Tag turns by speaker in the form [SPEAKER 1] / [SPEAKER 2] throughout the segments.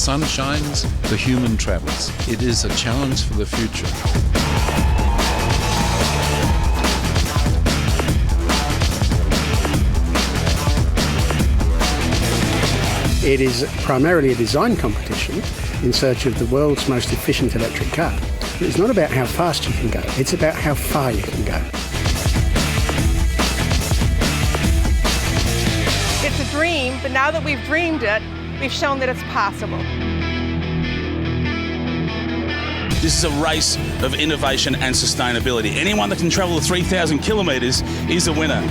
[SPEAKER 1] sun shines, the human travels. It is a challenge for the future.
[SPEAKER 2] It is primarily a design competition in search of the world's most efficient electric car. It's not about how fast you can go, it's about how far you can go.
[SPEAKER 3] It's a dream, but now that we've dreamed it, we've shown that it's possible.
[SPEAKER 4] This is a race of innovation and sustainability. Anyone that can travel 3,000 kilometres is a winner.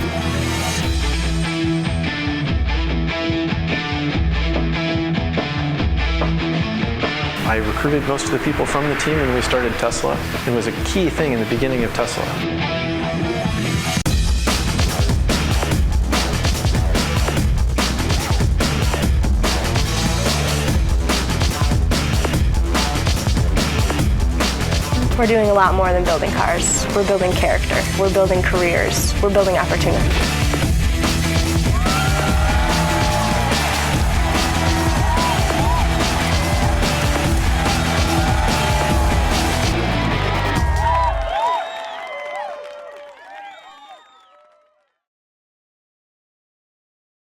[SPEAKER 5] I recruited most of the people from the team when we started Tesla. It was a key thing in the beginning of Tesla.
[SPEAKER 6] We're doing a lot more than building cars. We're building character. We're building careers. We're building opportunity.